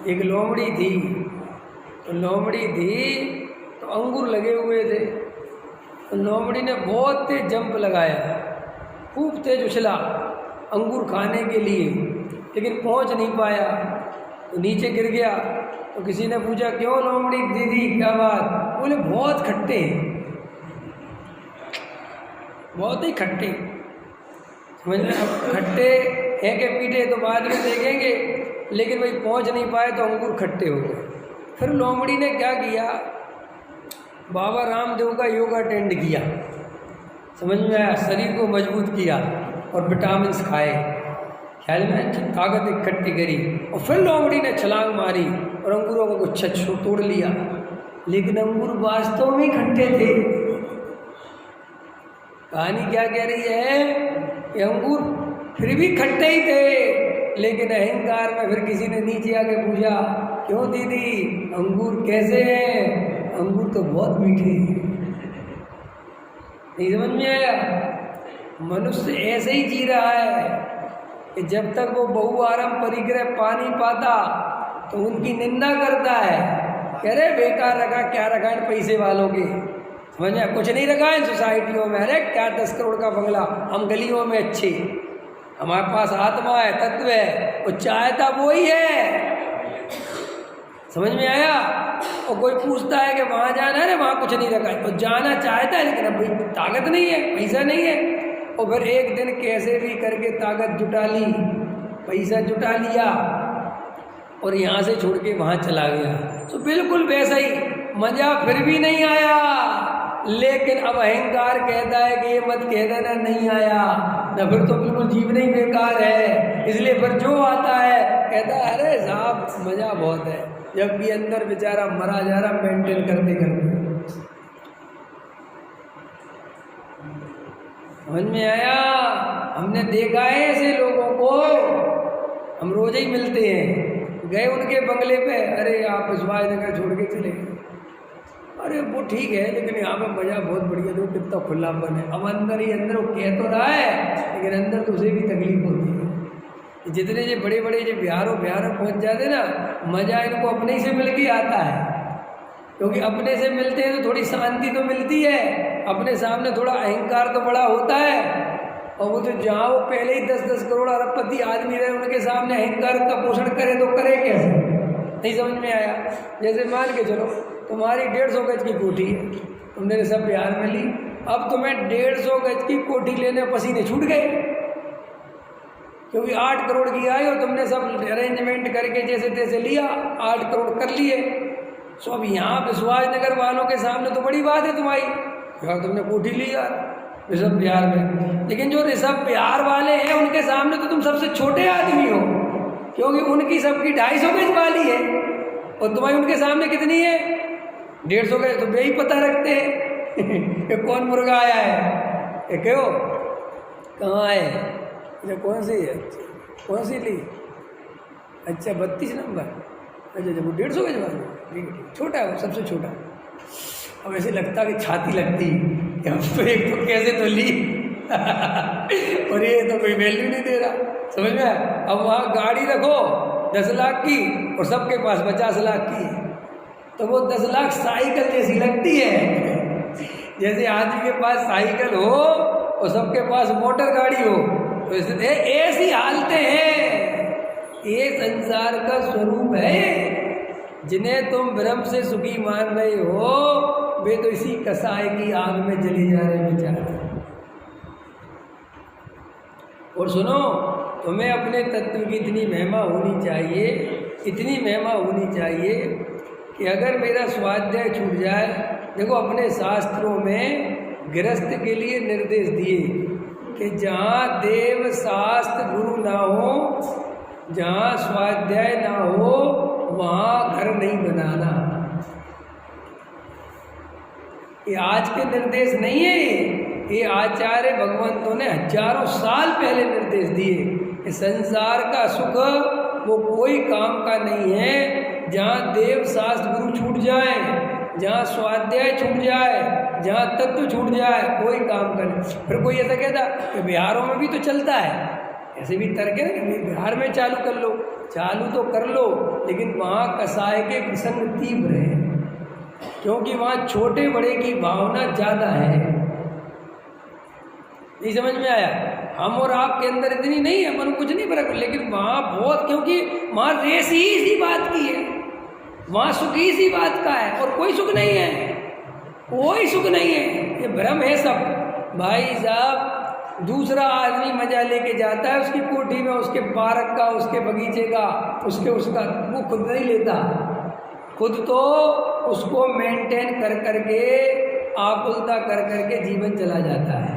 एक लोमड़ी थी, तो लोमड़ी थी तो अंगूर लगे हुए थे, तो लोमड़ी ने बहुत तेज जंप लगाया, खूब तेज उछला अंगूर खाने के लिए, लेकिन पहुंच नहीं पाया, तो नीचे गिर गया। तो किसी ने पूछा क्यों लोमड़ी दीदी क्या बात? बोले बहुत खट्टे हैं, बहुत ही खट्टे। समझ में? अब खट्टे हैं के पीटे तो बाद में देखेंगे, लेकिन भाई पहुंच नहीं पाए तो अंगूर खट्टे हो गए। फिर लोमड़ी ने क्या किया, बाबा रामदेव का योगा अटेंड किया, समझ में आया, शरीर को मजबूत किया और विटामिन्स खाए, ख्याल में ताकत इकट्ठी करी, और फिर लोमड़ी ने छलांग मारी और अंगूरों को गुच्छा तोड़ लिया, लेकिन अंगूर वास्तव में खट्टे थे। कहानी क्या कह रही है कि अंगूर फिर भी खट्टे ही थे, लेकिन अहंकार में फिर किसी ने नीचे आके पूछा क्यों दीदी अंगूर कैसे हैं? अंगूर तो बहुत मीठे हैं। नहीं समझ में आया? मनुष्य ऐसे ही जी रहा है कि जब तक वो बहुआरम परिग्रह पा नहीं पाता तो उनकी निंदा करता है, कह रहे बेकार रखा, क्या रखा इन पैसे वालों के, समझ में? कुछ नहीं रखा है सोसाइटियों में, अरे क्या 10 करोड़ का बंगला, हम गलियों में अच्छे, हमारे पास आत्मा है, तत्व है, वो चाहता वो ही है। समझ में आया? और कोई पूछता है कि वहाँ जाना है ना, वहाँ कुछ नहीं रखा है, तो जाना चाहता है लेकिन अब ताकत नहीं है, पैसा नहीं है, और फिर एक दिन कैसे भी करके ताकत जुटा ली, पैसा जुटा लिया और यहाँ से छोड़ के वहाँ चला गया। तो बिल्कुल वैसा ही मज़ा फिर भी नहीं आया, लेकिन अब अहंकार कहता है कि ये मत कह देना नहीं आया ना, फिर तो बिल्कुल जीवन ही बेकार है। इसलिए फिर जो आता है कहता है अरे साहब मज़ा बहुत है, जबकि अंदर बेचारा मरा जा रहा मेंटेन करते करते। समझ में आया? हमने देखा है ऐसे लोगों को, हम रोज ही मिलते हैं, गए उनके बंगले पे, अरे आप विश्वास नगर छोड़ के चले गए, अरे वो ठीक है लेकिन यहाँ पे मज़ा बहुत बढ़िया, दो कितना खुलापन है। अब अंदर ही अंदर वो कह तो रहा है, लेकिन अंदर तो उसे भी तकलीफ होती है। जितने ये बड़े बड़े जो बिहारों पहुँच जाते ना, मज़ा इनको अपने से मिल के आता है, क्योंकि अपने से मिलते हैं तो थोड़ी शांति तो मिलती है, अपने सामने थोड़ा अहंकार तो बड़ा होता है। और वो जो जहाँ वो पहले ही 10-10 करोड़ अरबपति आदमी रहे, उनके सामने अहंकार का पोषण करे तो करे कैसे? नहीं समझ में आया? जैसे मान के चलो तुम्हारी 150 गज की कोठी है, तुमने सब बिहार में ली, अब तुम्हें 150 गज की कोठी लेने पसीने छूट गए, क्योंकि 8 करोड़ की आई और तुमने सब अरेंजमेंट करके जैसे तैसे लिया, 8 करोड़ कर लिए। सो अब यहाँ विश्वास नगर वालों के सामने तो बड़ी बात है तुम्हारी, यार तुमने कोठी ली यार ऋषभ बिहार में, लेकिन जो ऋषभ बिहार वाले हैं उनके सामने तो तुम सबसे छोटे आदमी हो, क्योंकि उनकी सबकी 250 गज वाली है और तुम्हारी उनके सामने कितनी है? 150 गज। तो वे ही पता रखते हैं कि कौन मुर्गा आया है, क्यों कहाँ है, अच्छा कौन सी है, कौन सी ली, अच्छा 32 नंबर, अच्छा वो 150 गज वाली, ठीक है, छोटा है वो, सबसे छोटा। अब ऐसे लगता कि छाती लगती कि हम तो एक तो कैसे तो ली और ये तो कोई वैल्यू नहीं दे रहा, समझ में? अब वहाँ गाड़ी रखो 10 लाख की और सबके पास 50 लाख की, तो वो 10 लाख साइकिल जैसी लगती है, जैसे आदमी के पास साइकिल हो और सबके पास मोटर गाड़ी हो, तो ऐसी हालतें हैं। ये संसार का स्वरूप है। जिन्हें तुम ब्रह्म से सुखी मान रहे हो, वे तो इसी कसाई की आग में जले जा रहे बेचारे। और सुनो, तुम्हें अपने तत्व की इतनी महिमा होनी चाहिए, इतनी महिमा होनी चाहिए कि अगर मेरा स्वाध्याय छूट जाए, देखो अपने शास्त्रों में गृहस्थ के लिए निर्देश दिए कि जहाँ देव शास्त्र गुरु ना हो, जहाँ स्वाध्याय ना हो, वहाँ घर नहीं बनाना। ये आज के निर्देश नहीं है, ये आचार्य भगवंतों ने हजारों साल पहले निर्देश दिए कि संसार का सुख वो कोई काम का नहीं है जहाँ देव शास्त्र गुरु छूट जाए, जहाँ स्वाध्याय छूट जाए, जहाँ तत्व छूट जाए, कोई काम का नहीं। फिर कोई ऐसा कहता कि बिहारों में भी तो चलता है, ऐसे भी तर्क है कि बिहार में चालू कर लो, चालू तो कर लो, लेकिन वहाँ कसाय के प्रसंग तीव्र है, क्योंकि वहाँ छोटे बड़े की भावना ज़्यादा है। नहीं समझ में आया? हम और आपके अंदर इतनी नहीं है, मन कुछ नहीं फर्क, लेकिन वहाँ बहुत, क्योंकि वहाँ रेस ही इसी बात की है, वहाँ सुख ही इसी बात का है, और कोई सुख नहीं है, कोई सुख नहीं है, ये भ्रम है सब। भाई साहब, दूसरा आदमी मजा लेके जाता है उसकी कोठी में, उसके पार्क का, उसके बगीचे का, उसका, वो खुद नहीं लेता, खुद तो उसको मेंटेन कर करके, आकुलता कर करके जीवन चला जाता है।